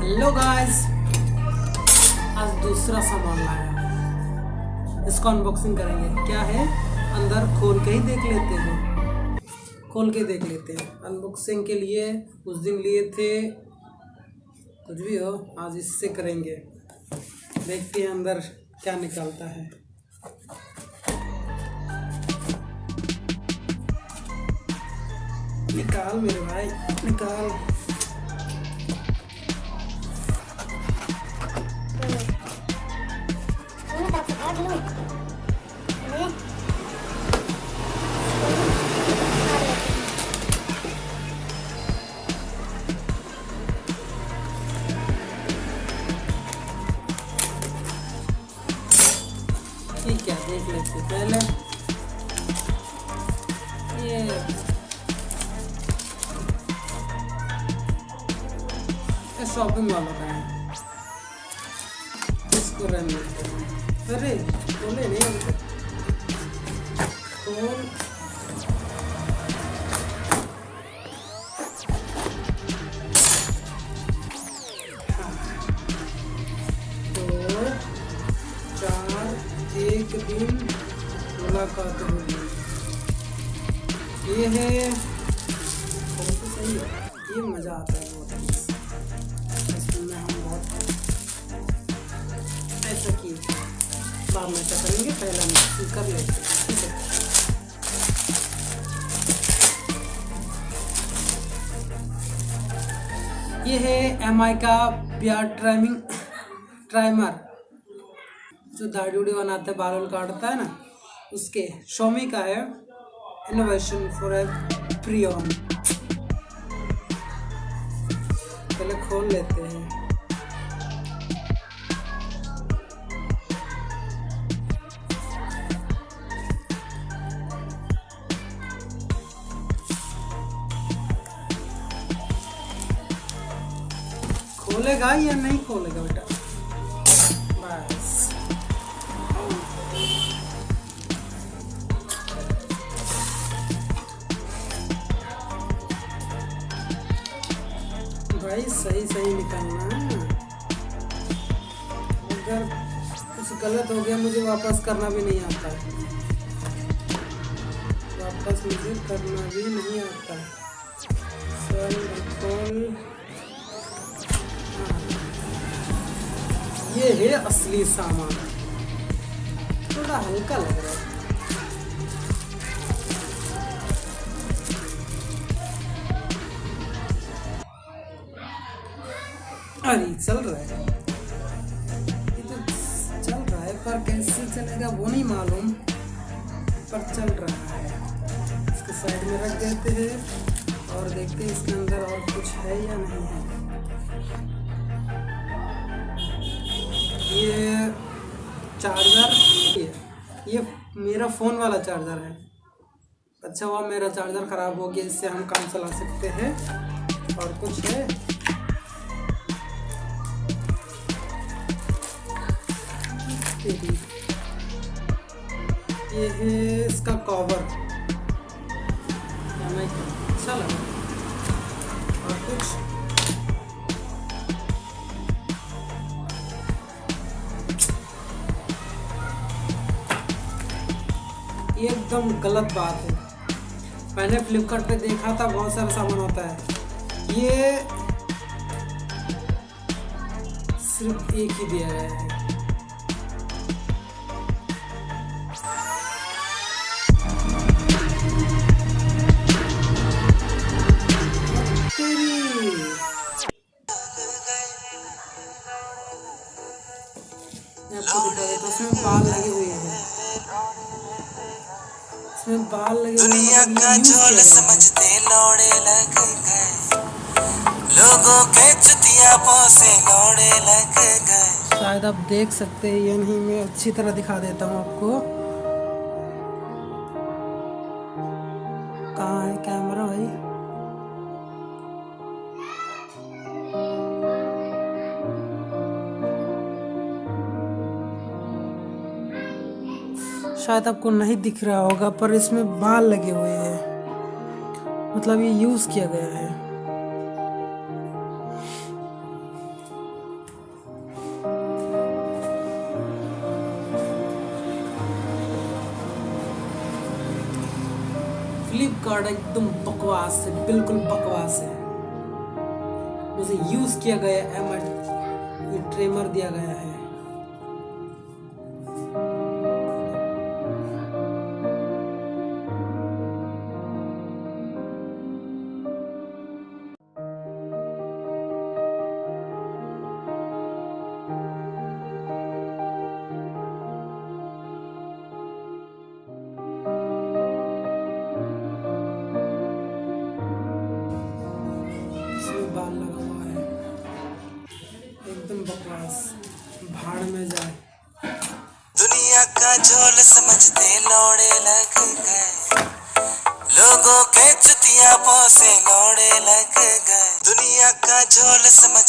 Hello guys, आज दूसरा सामान लाया। इसको अनबॉक्सिंग करेंगे। क्या है अंदर, खोल के ही देख लेते हैं। अनबॉक्सिंग के लिए उस दिन लिए थे, कुछ भी हो आज इससे करेंगे। देखते हैं अंदर क्या निकलता है। निकाल मेरे भाई, निकाल। ठीक है, देख लेते पहले। ये शॉपिंग वालों का है, इसको रहने देते हैं। अरे बोले नहीं खोल। दो चार एक दिन मुलाकात होगी। ये है बहुत सही है, ये मज़ा आता है बहुत। इसमें हम बहुत ऐसा किए, बाद में ऐसा करेंगे, पहले हम कर लेते हैं। ठीक है, ये है MI का बियर्ड ट्राइमर, जो दाढ़ी उड़ी बनाते हैं, बाल काटता है ना, उसके Xiaomi का है। Innovation for everyone. पहले खोल लेते हैं। खोलेगा या नहीं खोलेगा बेटा? बस भाई, सही निकालना। अगर कुछ गलत हो गया, मुझे वापस करना भी नहीं आता है। खोल। ये है असली सामान। थोड़ा हल्का लग रहा है। अरे चल रहा है, ये तो चल रहा है, पर कैसे चलेगा वो नहीं मालूम, पर चल रहा है। इसको साइड में रख देते हैं और देखते हैं इसके अंदर और कुछ है या नहीं है। ये चार्जर, ये मेरा फ़ोन वाला चार्जर है। अच्छा हुआ मेरा चार्जर ख़राब हो गया, इससे हम काम चला सकते हैं। और कुछ है, ये है इसका कवर, अच्छा लगा। और कुछ ये एकदम गलत बात है। मैंने फ्लिपकार्ट पे देखा था, बहुत सारा सामान होता है, ये सिर्फ एक ही दिया गया है। इसमें बाल लगे हुए हैं, दुनिया का झोल समझते लौड़े लग गए, लोगों के चुतिया से लौड़े लग गए। शायद आप देख सकते हैं या नहीं, मैं अच्छी तरह दिखा देता हूँ आपको। कहाँ है कैमरा भाई? शायद आपको नहीं दिख रहा होगा, पर इसमें बाल लगे हुए हैं, मतलब ये यूज़ किया गया है। फ्लिपकार्ट एकदम बकवास है, बिल्कुल बकवास है। उसे यूज किया गया ये ट्रिमर दिया गया है। इसमें बाल लगा हुआ है, एकदम बकवास, भाड़ में जाए। दुनिया का झोल समझते लौड़े लग गए, लोगों के चुतिया से लौड़े लग गए। दुनिया का झोल समझ